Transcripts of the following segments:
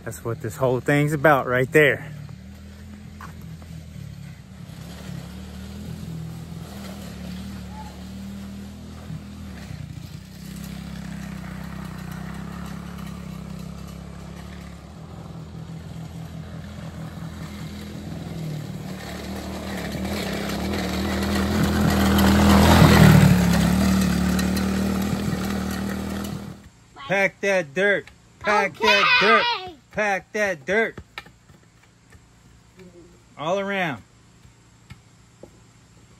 That's what this whole thing's about right there. Pack that dirt. Pack that dirt. Pack that dirt. All around.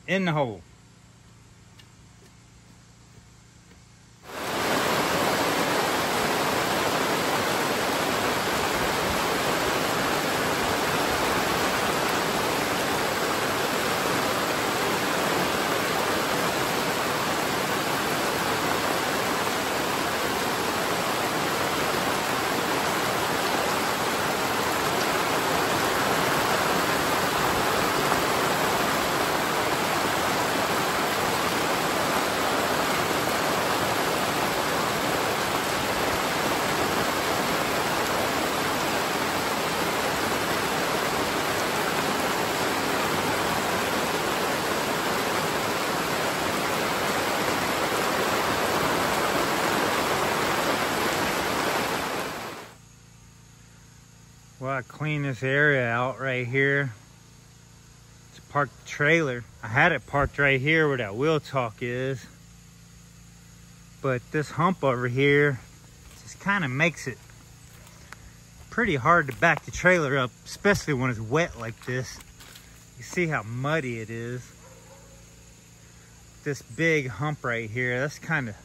In the hole. Well, I cleaned this area out right here to park the trailer. I had it parked right here where that wheel talk is. But this hump over here just kind of makes it pretty hard to back the trailer up, especially when it's wet like this. You see how muddy it is. This big hump right here, that's kind of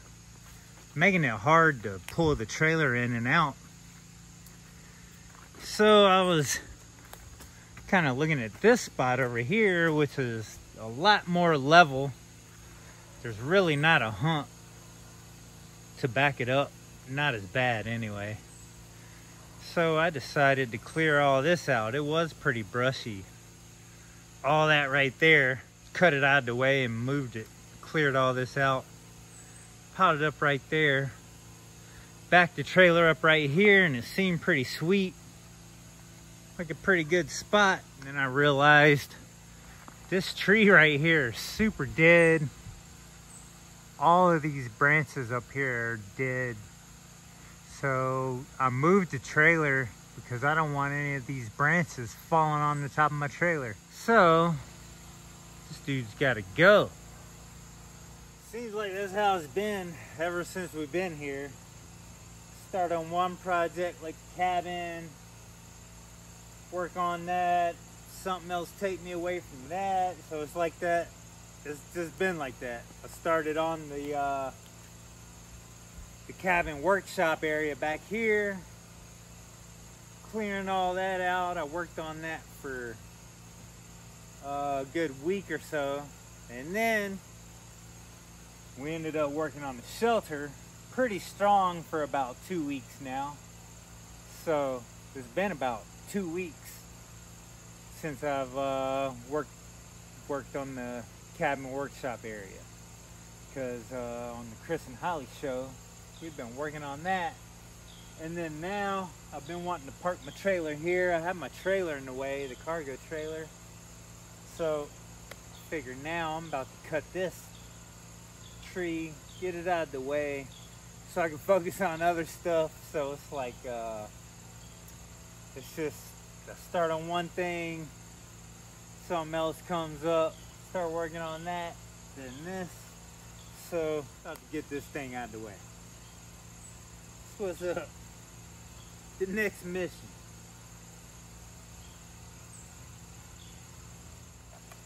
making it hard to pull the trailer in and out. So I was kind of looking at this spot over here, which is a lot more level. There's really not a hump to back it up. Not as bad anyway. So I decided to clear all this out. It was pretty brushy. All that right there, cut it out of the way and moved it. Cleared all this out. Piled it up right there. Backed the trailer up right here, and it seemed pretty sweet. Like a pretty good spot. And then I realized this tree right here is super dead. All of these branches up here are dead. So I moved the trailer because I don't want any of these branches falling on the top of my trailer. So this dude's gotta go. Seems like this how it's been ever since we've been here. Start on one project like a cabin, work on that, something else take me away from that. So it's like that. It's just been like that. I started on the cabin workshop area back here, clearing all that out. I worked on that for a good week or so, and then we ended up working on the shelter pretty strong for about 2 weeks now. So it's been about 2 weeks since I've worked on the cabin workshop area, because on the Chris and Holly show we've been working on that. And then now I've been wanting to park my trailer here. I have my trailer in the way, the cargo trailer. So I figure now I'm about to cut this tree, get it out of the way so I can focus on other stuff. So it's like it's just I start on one thing, something else comes up, start working on that, then this. So about to get this thing out of the way. What's up? The next mission.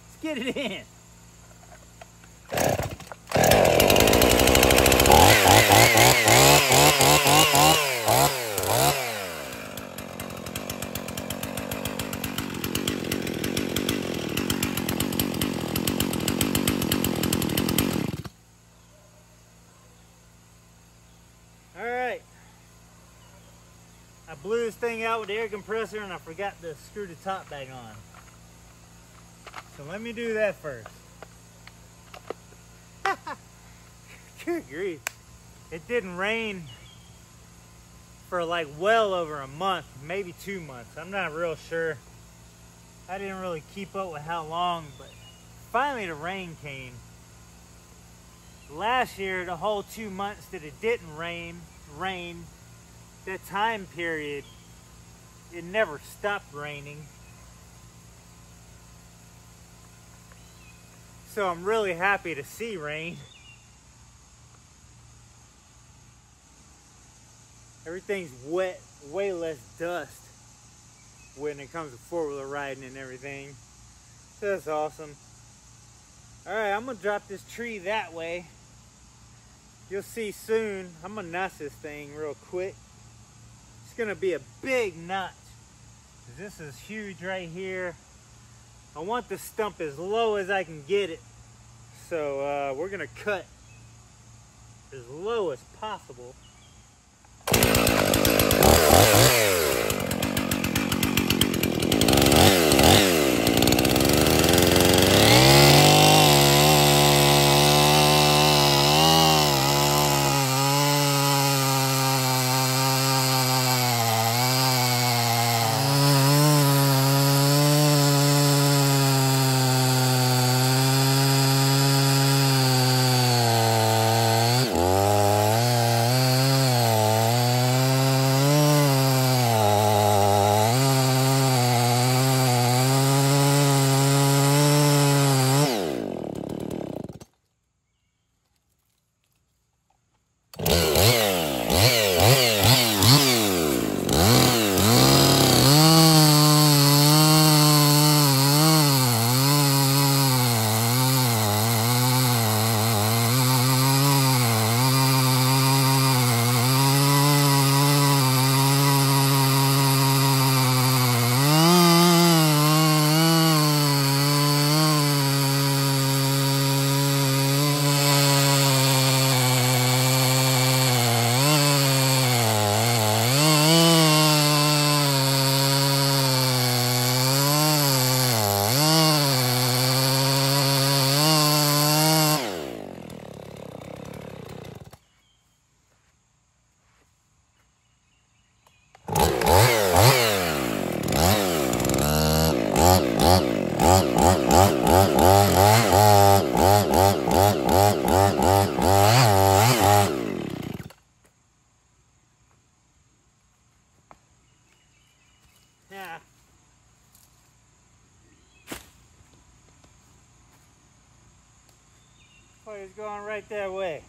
Let's get it in. I blew this thing out with the air compressor and I forgot to screw the top back on. So let me do that first. Good grief. It didn't rain for like well over a month, maybe 2 months. I'm not real sure. I didn't really keep up with how long, but finally the rain came. Last year, the whole 2 months that it didn't rain, that time period, it never stopped raining. So I'm really happy to see rain. Everything's wet, way less dust when it comes to four-wheeler riding and everything. So that's awesome. Alright, I'm gonna drop this tree that way. You'll see soon. I'm gonna notch this thing real quick. It's gonna be a big notch. This is huge right here. I want the stump as low as I can get it. So we're gonna cut as low as possible. Yeah. Oh, he's going right that way.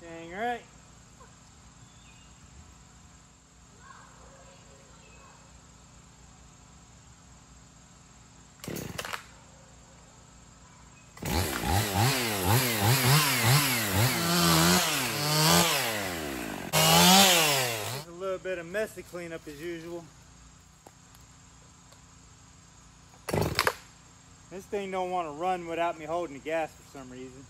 Dang right. Just a little bit of messy cleanup as usual. This thing don't want to run without me holding the gas for some reason.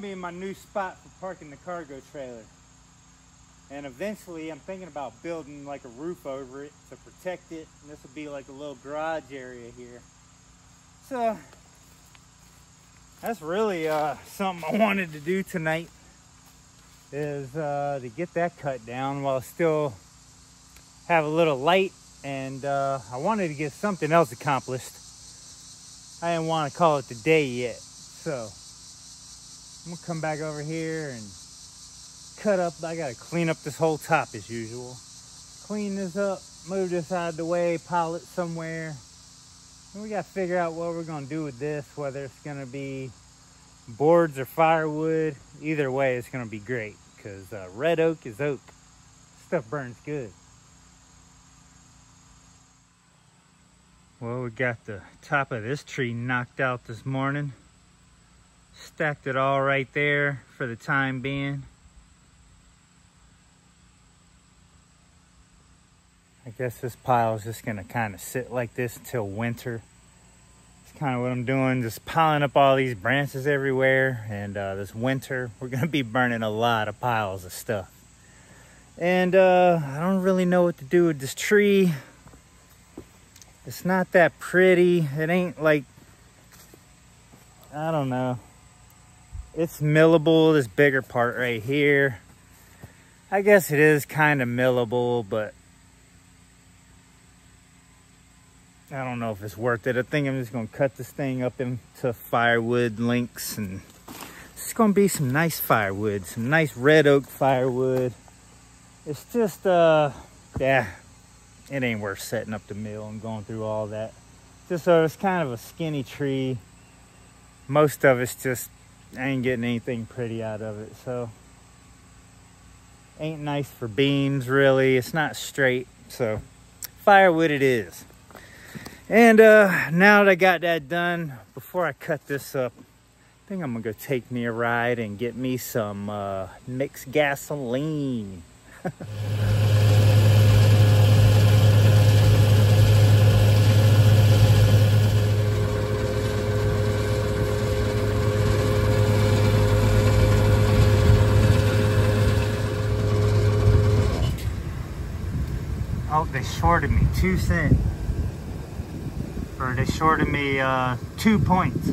gonna be my new spot for parking the cargo trailer. And eventually I'm thinking about building like a roof over it to protect it. And this will be like a little garage area here. So that's really something I wanted to do tonight, is to get that cut down while I still have a little light. And I wanted to get something else accomplished. I didn't want to call it the day yet. So I'm gonna come back over here and cut up. I gotta clean up this whole top as usual. Clean this up, move this out of the way, pile it somewhere. And we gotta figure out what we're gonna do with this, whether it's gonna be boards or firewood. Either way, it's gonna be great, because red oak is oak. Stuff burns good. Well, we got the top of this tree knocked out this morning. Stacked it all right there for the time being. I guess this pile is just gonna kind of sit like this until winter. It's kind of what I'm doing, just piling up all these branches everywhere. And this winter, we're gonna be burning a lot of piles of stuff. And I don't really know what to do with this tree. It's not that pretty. It ain't like, I don't know. It's millable, this bigger part right here. I guess it is kind of millable, but I don't know if it's worth it. I think I'm just gonna cut this thing up into firewood links, and it's gonna be some nice firewood, some nice red oak firewood. It's just, yeah, it ain't worth setting up the mill and going through all that. Just so it's kind of a skinny tree. Most of it's just, I ain't getting anything pretty out of it, so. Ain't nice for beams, really. It's not straight, so firewood it is. And now that I got that done, before I cut this up, I think I'm gonna go take me a ride and get me some mixed gasoline. Oh, they shorted me 2 cents. Or they shorted me 2 points.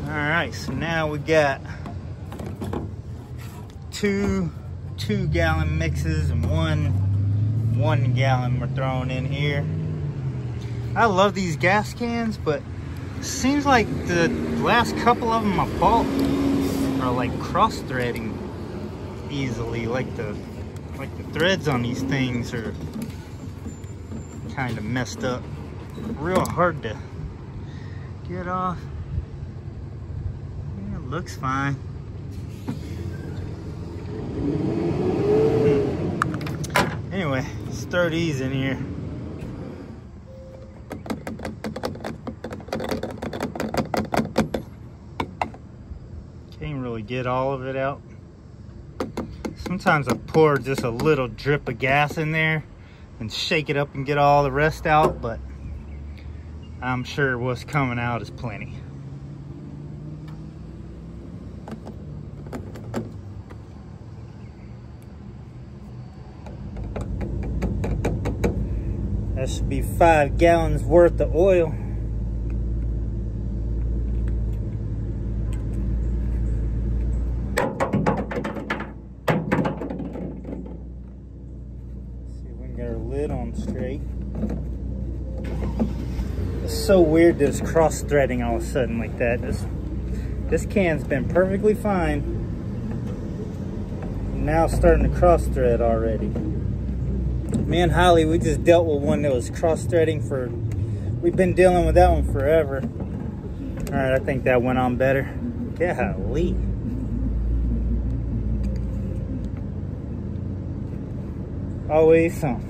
Alright, so now we got two 2-gallon mixes and one gallon we're throwing in here. I love these gas cans, but it seems like the last couple of them I bought are like cross-threading easily. Like the threads on these things are kind of messed up. Real hard to get off. Yeah, it looks fine. Anyway, let's throw these in here. Can't really get all of it out. Sometimes I pour just a little drip of gas in there and shake it up and get all the rest out, but I'm sure what's coming out is plenty. That should be 5 gallons worth of oil. Straight. It's so weird that it's cross-threading all of a sudden like that. This can's been perfectly fine. Now it's starting to cross-thread already. Me and Holly, we just dealt with one that was cross-threading for, we've been dealing with that one forever. All right, I think that went on better. Golly. Always something.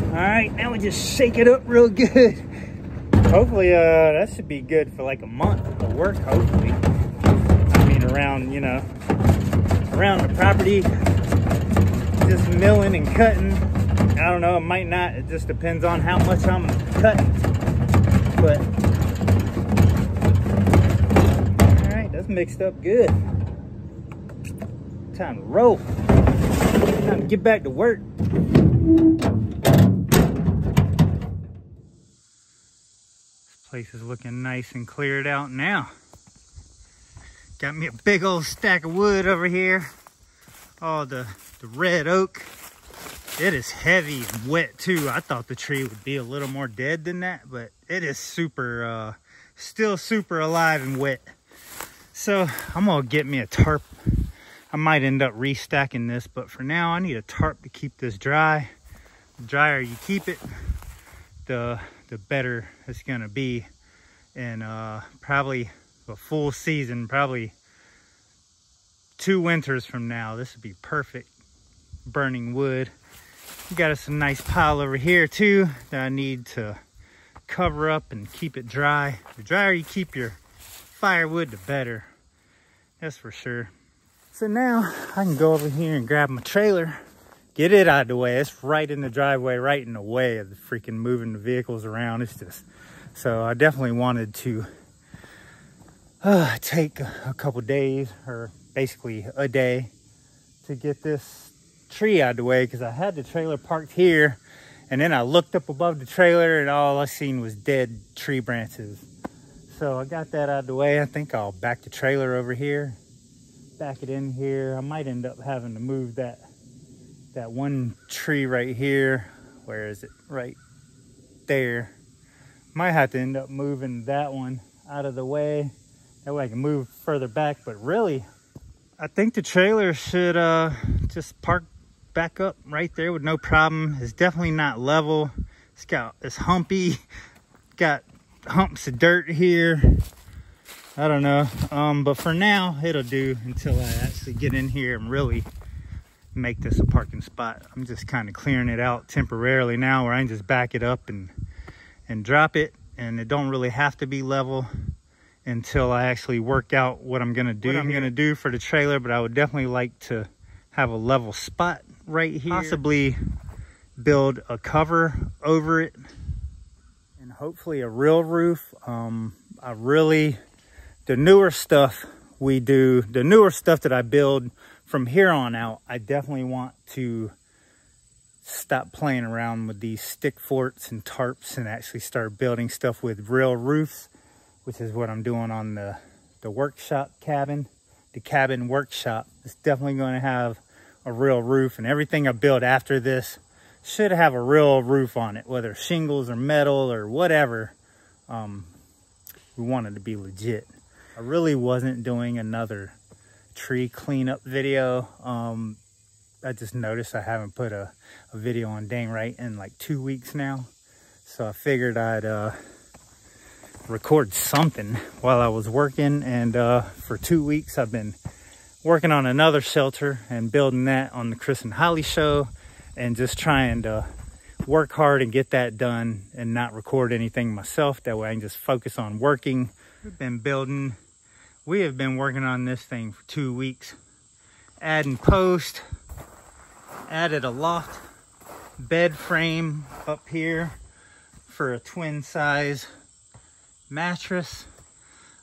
All right, now we just shake it up real good. Hopefully, that should be good for like a month of work, hopefully. I mean, around, you know, around the property, just milling and cutting. I don't know, it might not. It just depends on how much I'm cutting. But stuff mixed up good. Time to roll. Time to get back to work. This place is looking nice and cleared out now. Got me a big old stack of wood over here. Oh, the red oak. It is heavy and wet too. I thought the tree would be a little more dead than that, but it is super, still super alive and wet. So I'm gonna get me a tarp. I might end up restacking this, but for now I need a tarp to keep this dry. The drier you keep it, the better it's gonna be. And probably a full season, probably 2 winters from now, this would be perfect burning wood. We got us a nice pile over here too that I need to cover up and keep it dry. The drier you keep your firewood, the better. That's for sure. So now I can go over here and grab my trailer, get it out of the way. It's right in the driveway, right in the way of the freaking moving the vehicles around. It's just, so I definitely wanted to take a couple days, or basically a day, to get this tree out of the way, because I had the trailer parked here, and then I looked up above the trailer and all I seen was dead tree branches. So I got that out of the way. I think I'll back the trailer over here, back it in here. I might end up having to move that one tree right here. Where is it? Right there. Might have to end up moving that one out of the way. That way I can move further back. But really, I think the trailer should just park back up right there with no problem. It's definitely not level. It's humpy. Got humps of dirt here. I don't know. But for now, it'll do until I actually get in here and really make this a parking spot. I'm just kind of clearing it out temporarily now, where I can just back it up and drop it. And it don't really have to be level until I actually work out what I'm gonna do for the trailer. But I would definitely like to have a level spot right here. Possibly build a cover over it, and hopefully a real roof. The newer stuff we do, the newer stuff that I build from here on out, I definitely want to stop playing around with these stick forts and tarps and actually start building stuff with real roofs, which is what I'm doing on the workshop cabin. The cabin workshop is definitely going to have a real roof, and everything I build after this should have a real roof on it, whether shingles or metal or whatever. We want it to be legit. I really wasn't doing another tree cleanup video. I just noticed I haven't put a video on Dang Right in like 2 weeks now. So I figured I'd record something while I was working. And for 2 weeks, I've been working on another shelter and building that on the Chris and Holly show, and just trying to work hard and get that done and not record anything myself. That way I can just focus on working. We have been working on this thing for 2 weeks. Adding post, added a loft bed frame up here for a twin size mattress.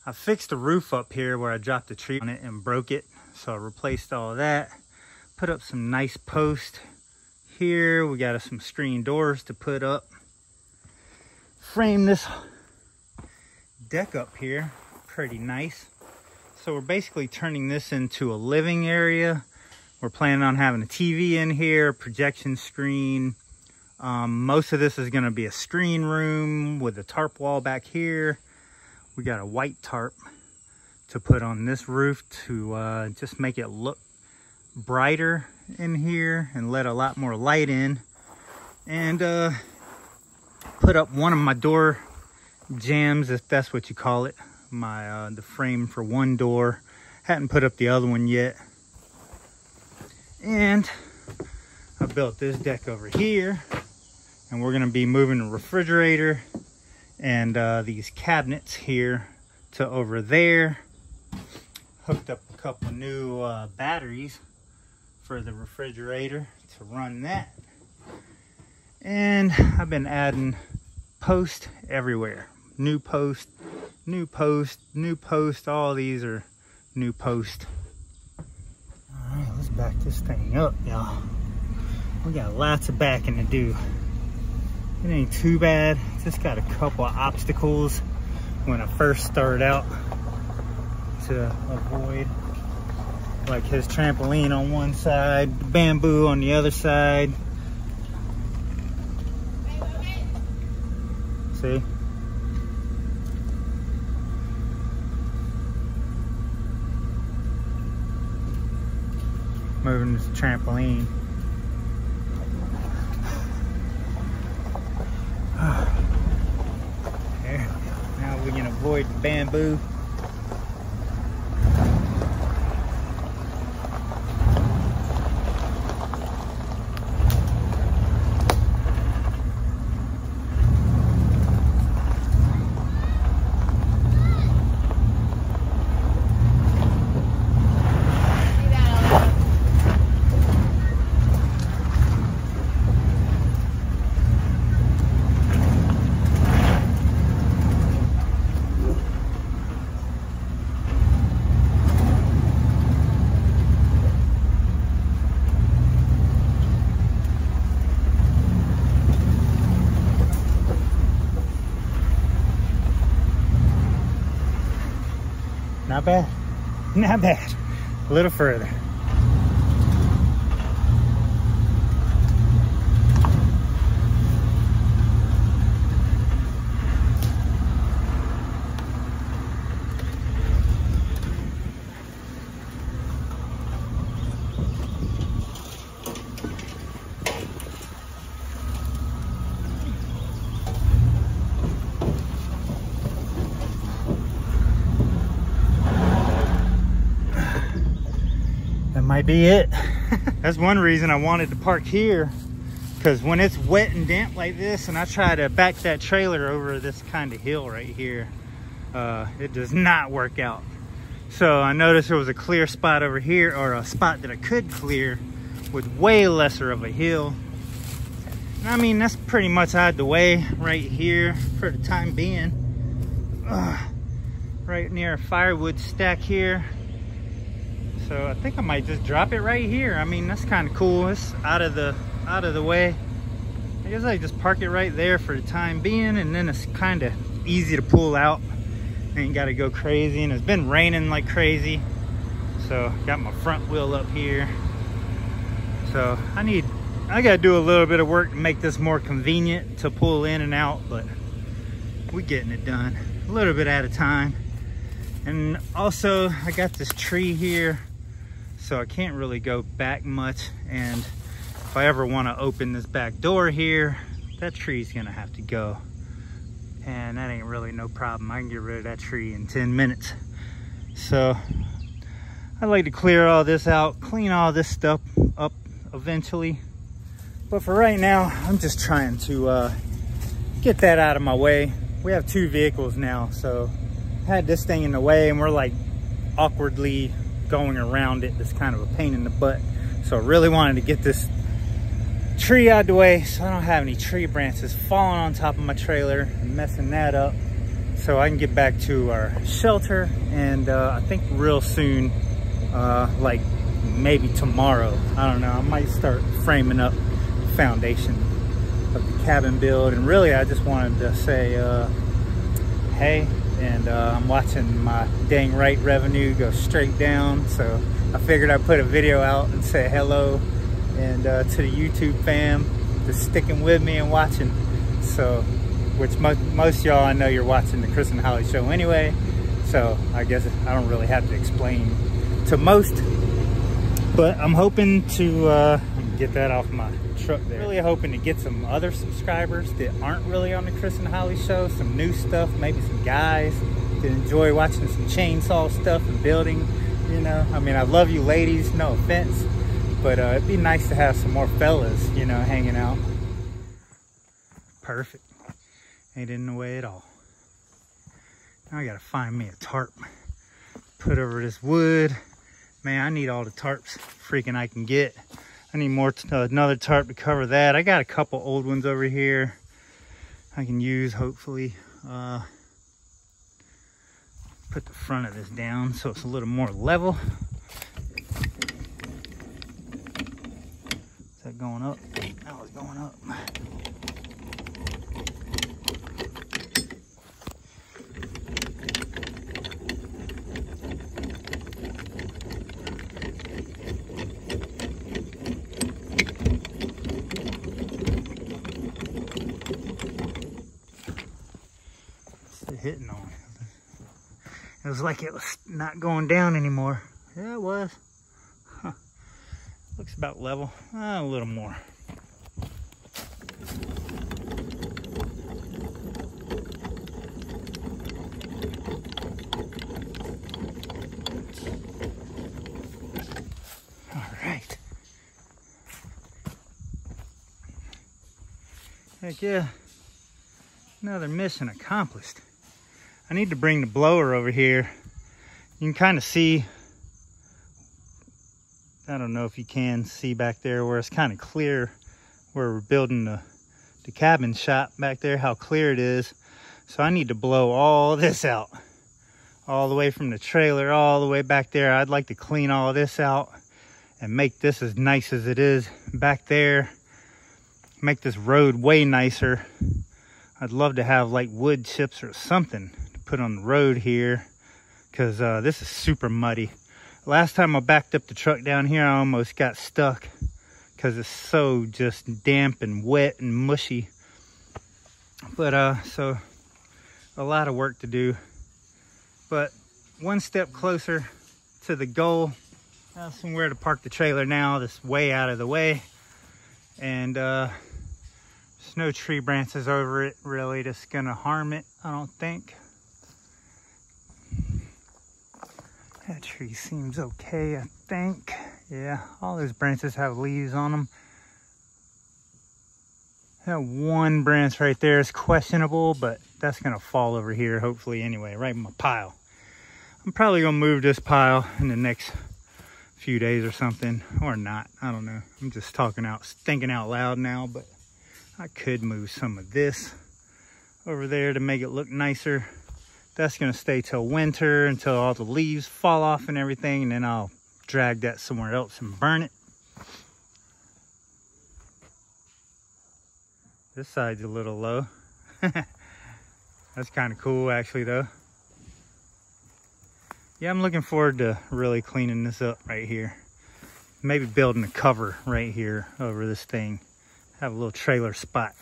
I fixed the roof up here where I dropped the tree on it and broke it. So I replaced all of that. Put up some nice posts here. We got some screen doors to put up. Frame this deck up here. Pretty nice. So we're basically turning this into a living area. We're planning on having a TV in here, projection screen. Most of this is going to be a screen room with a tarp wall back here. We got a white tarp to put on this roof to just make it look brighter in here and let a lot more light in. And put up one of my door jambs, if that's what you call it. The frame for one door. Hadn't put up the other one yet. And I built this deck over here, and we're gonna be moving the refrigerator and these cabinets here to over there. Hooked up a couple new batteries for the refrigerator to run that. And I've been adding posts everywhere. New post, new post, new post. All these are new post. All right, let's back this thing up, y'all. We got lots of backing to do. It ain't too bad. Just got a couple of obstacles when I first started out to avoid, like his trampoline on one side, the bamboo on the other side. See? Moving this trampoline. There. Now we can avoid the bamboo. Not bad, not bad. A little further. Might be it. That's one reason I wanted to park here, because when it's wet and damp like this and I try to back that trailer over this kind of hill right here, it does not work out. So I noticed there was a clear spot over here, or a spot that I could clear with way lesser of a hill. And I mean, that's pretty much out of the way right here for the time being. Right near a firewood stack here. So I think I might just drop it right here. I mean, that's kind of cool. It's out of the way. I guess I just park it right there for the time being, and then it's kind of easy to pull out. Ain't got to go crazy, and it's been raining like crazy. So got my front wheel up here. So I got to do a little bit of work to make this more convenient to pull in and out, but we're getting it done a little bit at a time. And also I got this tree here, so I can't really go back much, and if I ever want to open this back door here, that tree's gonna have to go, and that ain't really no problem. I can get rid of that tree in 10 minutes. So I'd like to clear all this out, clean all this stuff up eventually, but for right now I'm just trying to get that out of my way. We have 2 vehicles now, so I had this thing in the way, and we're like awkwardly going around it. It's kind of a pain in the butt. So I really wanted to get this tree out of the way so I don't have any tree branches falling on top of my trailer and messing that up, so I can get back to our shelter. And I think real soon, like maybe tomorrow, I don't know, I might start framing up the foundation of the cabin build. And really I just wanted to say hey, and I'm watching my dang right revenue go straight down, so I figured I'd put a video out and say hello, and to the YouTube fam just sticking with me and watching. So, which most of y'all, I know you're watching the Chris and Holly show anyway, so I guess I don't really have to explain to most, but I'm hoping to get that off my truck there. Really hoping to get some other subscribers that aren't really on the Chris and Holly show, some new stuff, maybe some guys that enjoy watching some chainsaw stuff and building, you know. I mean, I love you ladies, no offense, but it'd be nice to have some more fellas, you know, hanging out. Perfect. Ain't in the way at all. Now I gotta find me a tarp, put over this wood. Man, I need all the tarps freaking I can get. I need another tarp to cover that. I got a couple old ones over here I can use, hopefully. put the front of this down so it's a little more level. Is that going up? That was going up. Hitting on it. It was like it was not going down anymore. Yeah, it was. Huh. Looks about level. A little more. All right. Heck yeah. Another mission accomplished. I need to bring the blower over here. You can kind of see, I don't know if you can see back there where it's kind of clear where we're building the cabin shop back there, how clear it is. So I need to blow all this out, all the way from the trailer, all the way back there. I'd like to clean all this out and make this as nice as it is back there. Make this road way nicer. I'd love to have like wood chips or something to put on the road here, because this is super muddy. Last time I backed up the truck down here, I almost got stuck because it's so just damp and wet and mushy. But so a lot of work to do, but one step closer to the goal. I have somewhere to park the trailer now that's way out of the way, and there's no tree branches over it really that's gonna harm it, I don't think. That tree seems okay, I think. Yeah, all those branches have leaves on them. That one branch right there is questionable, but that's gonna fall over here hopefully anyway, right in my pile. I'm probably gonna move this pile in the next few days or something, or not, I don't know. I'm just thinking out loud now, but I could move some of this over there to make it look nicer. That's gonna stay till winter, until all the leaves fall off and everything, and then I'll drag that somewhere else and burn it. This side's a little low. That's kind of cool actually though. Yeah, I'm looking forward to really cleaning this up right here. Maybe building a cover right here over this thing. Have a little trailer spot.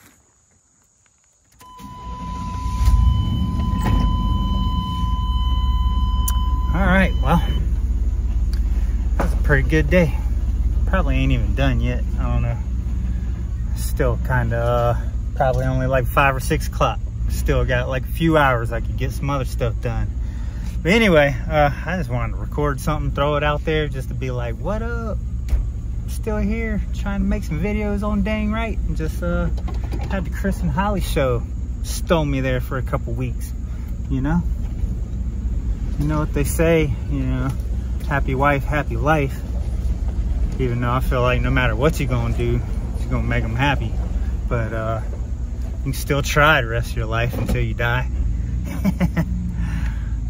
All right, well, that was a pretty good day. Probably ain't even done yet, I don't know. Still kind of, probably only like 5 or 6 o'clock. Still got like a few hours I could get some other stuff done. But anyway, I just wanted to record something, throw it out there just to be like, what up? Still here, trying to make some videos on Dang Right. And just had the Chris and Holly show. Stole me there for a couple weeks, you know? You know what they say, you know, happy wife, happy life. Even though I feel like no matter what you're gonna do, you're gonna make them happy. But you can still try the rest of your life until you die.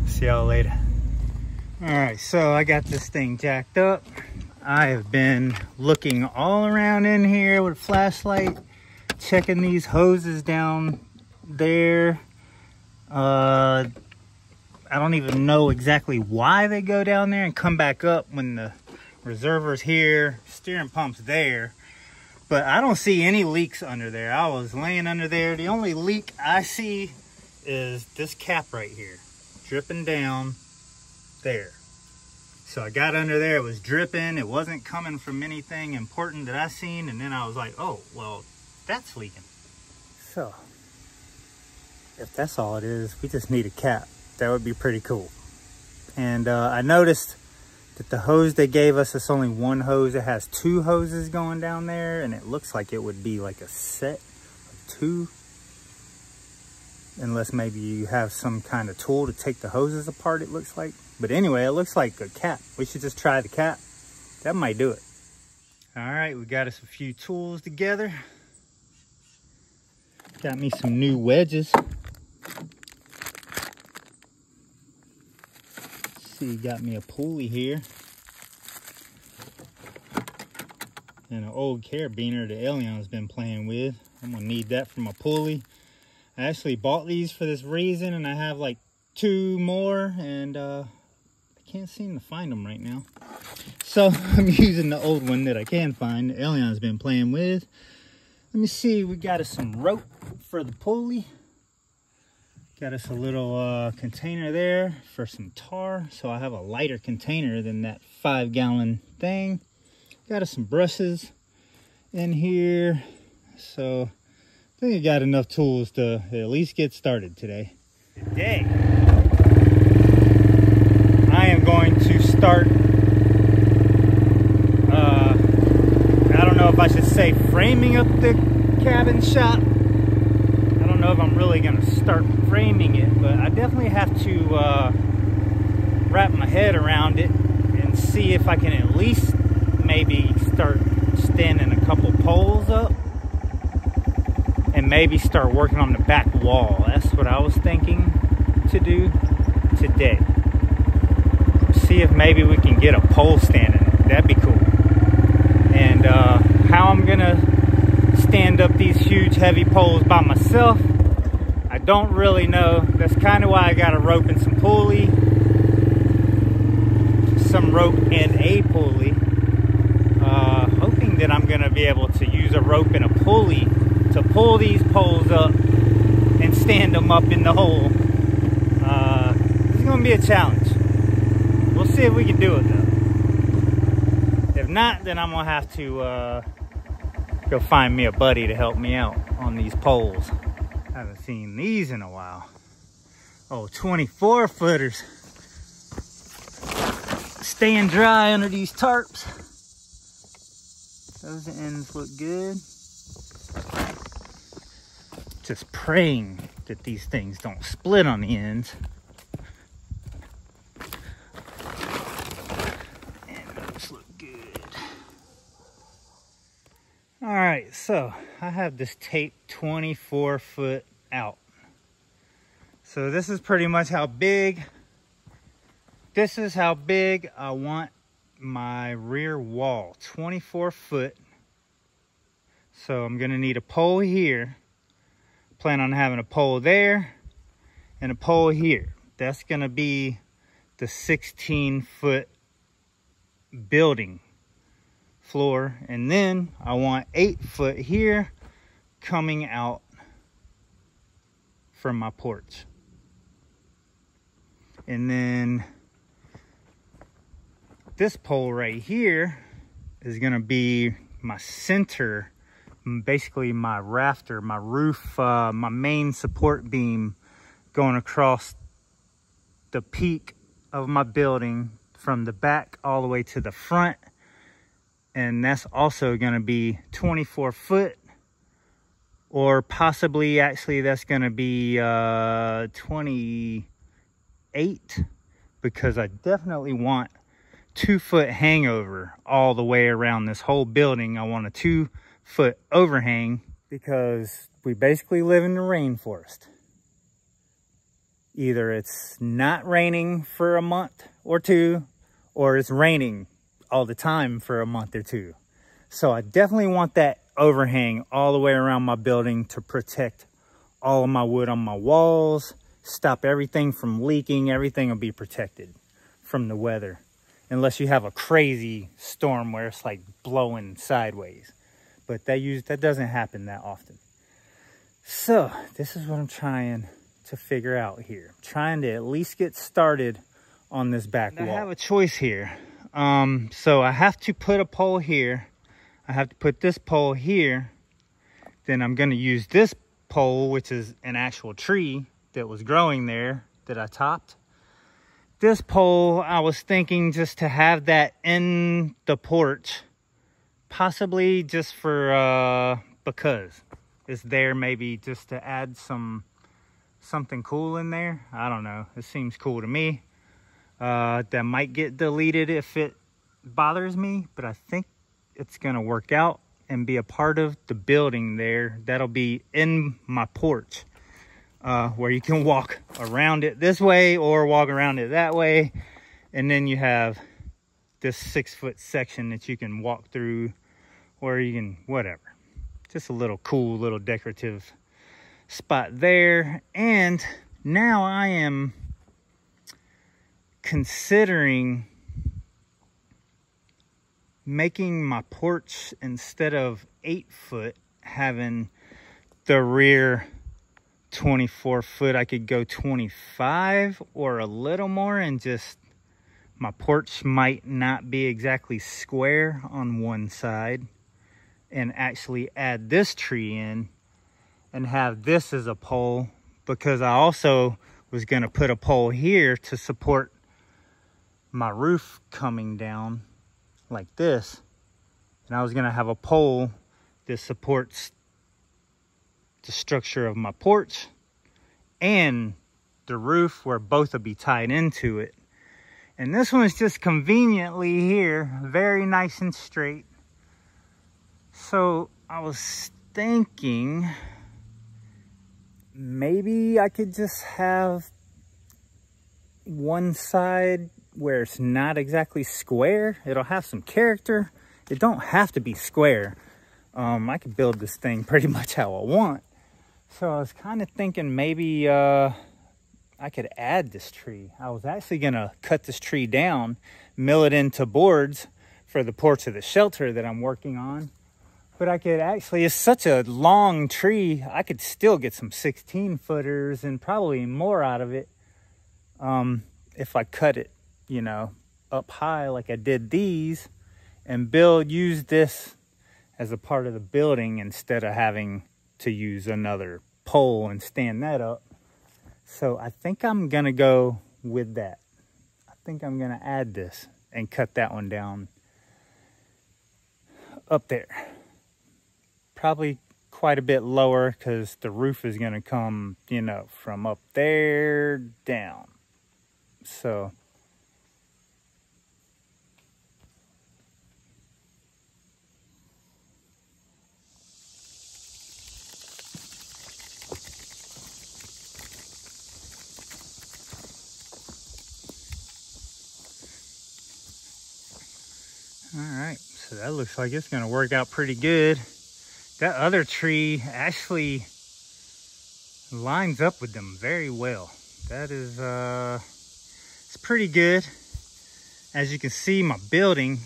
See y'all later. All right, so I got this thing jacked up. I have been looking all around in here with a flashlight, checking these hoses down there. I don't even know exactly why they go down there and come back up when the reservoir's here, steering pump's there. But I don't see any leaks under there. I was laying under there. The only leak I see is this cap right here, dripping down there. So I got under there, it was dripping. It wasn't coming from anything important that I seen. And then I was like, oh, well, that's leaking. So if that's all it is, we just need a cap. That would be pretty cool. And I noticed that the hose they gave us, it's only one hose. It has 2 hoses going down there, and it looks like it would be like a set of 2. Unless maybe you have some kind of tool to take the hoses apart, it looks like. But anyway, it looks like a cap. We should just try the cap. That might do it. All right, we got us a few tools together. Got me some new wedges. see, got me a pulley here. And an old carabiner that Elion's been playing with. I'm gonna need that for my pulley. I actually bought these for this reason, and I have like 2 more, and I can't seem to find them right now. So I'm using the old one that I can find that Elion's been playing with. Let me see, we got us some rope for the pulley. Got us a little container there for some tar, so I have a lighter container than that 5-gallon thing. Got us some brushes in here, so I think I got enough tools to at least get started today. Today, I am going to start, I don't know if I should say framing up the cabin shop. I don't know if I'm really going to start framing it, but I definitely have to wrap my head around it and see if I can at least maybe start standing a couple poles up and maybe start working on the back wall. That's what I was thinking to do today. See if maybe we can get a pole standing. That'd be cool. And how I'm gonna stand up these huge heavy poles by myself, I don't really know. That's kind of why I got a rope and some pulley. Some rope and a pulley. Hoping that I'm gonna be able to use a rope and a pulley to pull these poles up and stand them up in the hole. This is gonna be a challenge. We'll see if we can do it though. If not, then I'm gonna have to go find me a buddy to help me out on these poles. Haven't seen these in a while. Oh, 24 footers. Staying dry under these tarps. Those ends look good. Just praying that these things don't split on the ends. And those look good. All right, so I have this tape 24 foot out. So this is pretty much how big, this is how big I want my rear wall, 24 foot. So I'm gonna need a pole here. Plan on having a pole there and a pole here. That's gonna be the 16-foot building floor. And then I want 8 foot here coming out from my porch. And then this pole right here is gonna be my center, basically my rafter, my roof, my main support beam going across the peak of my building from the back all the way to the front. And that's also gonna be 24 foot, or possibly actually that's gonna be 28, because I definitely want 2-foot hangover all the way around this whole building. I want a 2-foot overhang because we basically live in the rainforest. Either it's not raining for a month or 2, or it's raining all the time for a month or 2. So I definitely want that overhang all the way around my building to protect all of my wood on my walls, stop everything from leaking. Everything will be protected from the weather. Unless you have a crazy storm where it's like blowing sideways. But that doesn't happen that often. So this is what I'm trying to figure out here. I'm trying to at least get started on this back wall. I have a choice here. So I have to put a pole here. I have to put this pole here. Then I'm going to use this pole, which is an actual tree that was growing there that I topped. This pole, I was thinking just to have that in the porch, possibly just for, because it's there, maybe just to add something cool in there. I don't know. It seems cool to me. That might get deleted if it bothers me, but I think it's going to work out and be a part of the building there. That'll be in my porch. Where you can walk around it this way or walk around it that way. And then you have this 6-foot section that you can walk through, or you can, whatever. Just a little cool, little decorative spot there. And now I am considering making my porch, instead of 8 foot, having the rear 24 foot. I could go 25 or a little more, and just my porch might not be exactly square on one side, and actually add this tree in and have this as a pole, because I also was going to put a pole here to support my roof coming down like this. And I was going to have a pole that supports the structure of my porch and the roof, where both will be tied into it. And this one is just conveniently here, very nice and straight. So I was thinking maybe I could just have one side where it's not exactly square. It'll have some character. It don't have to be square. I could build this thing pretty much how I want. So I was kind of thinking maybe I could add this tree. I was actually gonna cut this tree down, mill it into boards for the porch of the shelter that I'm working on. But I could actually, it's such a long tree, I could still get some 16-footers and probably more out of it if I cut it, you know, up high like I did these, and use this as a part of the building instead of having to use another pole and stand that up. So I think I'm gonna go with that. I think I'm gonna add this and cut that one down up there. Probably quite a bit lower, because the roof is gonna come, you know, from up there down. So all right, so that looks like it's gonna work out pretty good. That other tree actually lines up with them very well. That is, it's pretty good. As you can see, my building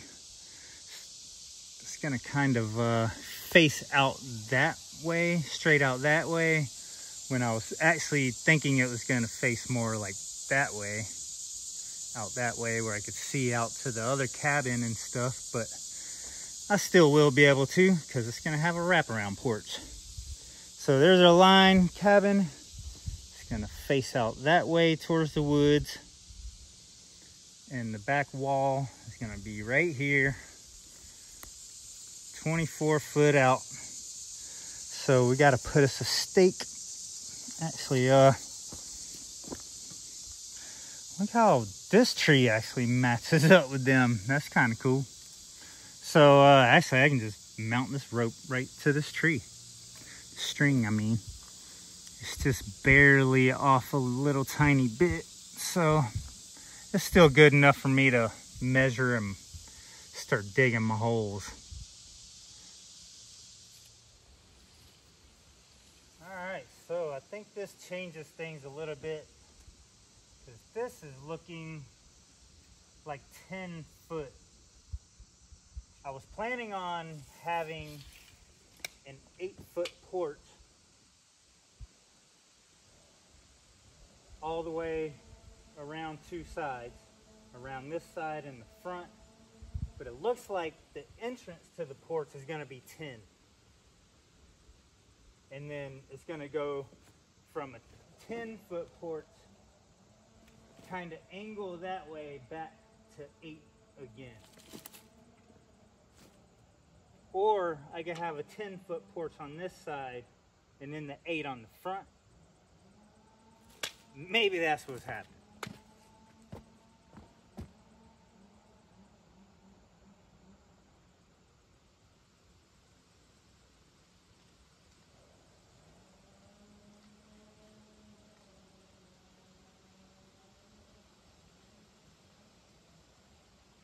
is gonna kind of face out that way, straight out that way, when I was actually thinking it was gonna face more like that way, out that way, where I could see out to the other cabin and stuff. But I still will be able to, because it's gonna have a wraparound porch. So there's our line cabin. It's gonna face out that way towards the woods. And the back wall is gonna be right here, 24 foot out. So we gotta put us a stake. Actually, look how this tree actually matches up with them. That's kind of cool. So actually I can just mount this rope right to this tree. String, I mean. It's just barely off a little tiny bit. So it's still good enough for me to measure and start digging my holes. Alright, so I think this changes things a little bit, because this is looking like 10 foot. I was planning on having an 8-foot porch all the way around two sides, around this side and the front, but it looks like the entrance to the porch is going to be 10. And then it's going to go from a 10-foot porch, kind of angle that way back to 8 again. Or I could have a 10-foot porch on this side and then the 8 on the front. Maybe that's what's happening.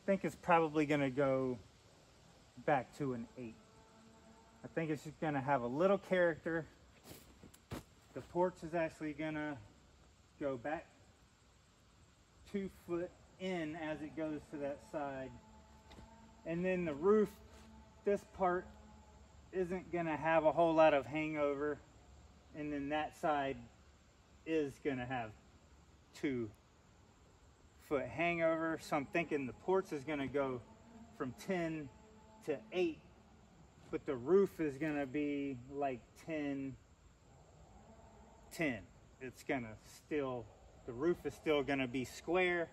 think it's probably gonna go back to an 8. I think it's just gonna have a little character. The porch is actually gonna go back 2 foot in as it goes to that side. And then the roof, this part isn't gonna have a whole lot of hangover. And then that side is gonna have 2 foot hangover. So I'm thinking the porch is gonna go from 10 to 8, but the roof is gonna be like 10. It's gonna still, the roof is still gonna be square.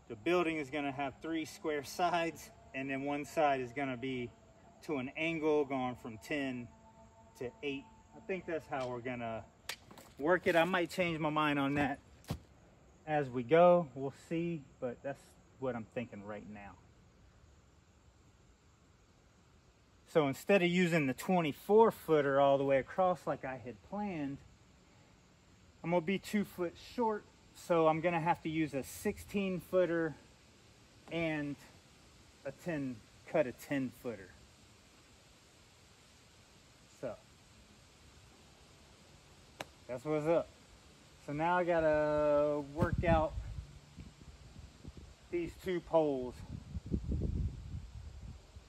The building is gonna have 3 square sides, and then one side is gonna be to an angle going from 10 to 8. I think that's how we're gonna work it. I might change my mind on that as we go. We'll see, but that's what I'm thinking right now. So instead of using the 24 footer all the way across like I had planned, I'm gonna be 2 foot short. So I'm gonna have to use a 16 footer and cut a 10 footer. So that's what's up. So now I gotta work out these 2 poles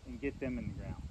and get them in the ground.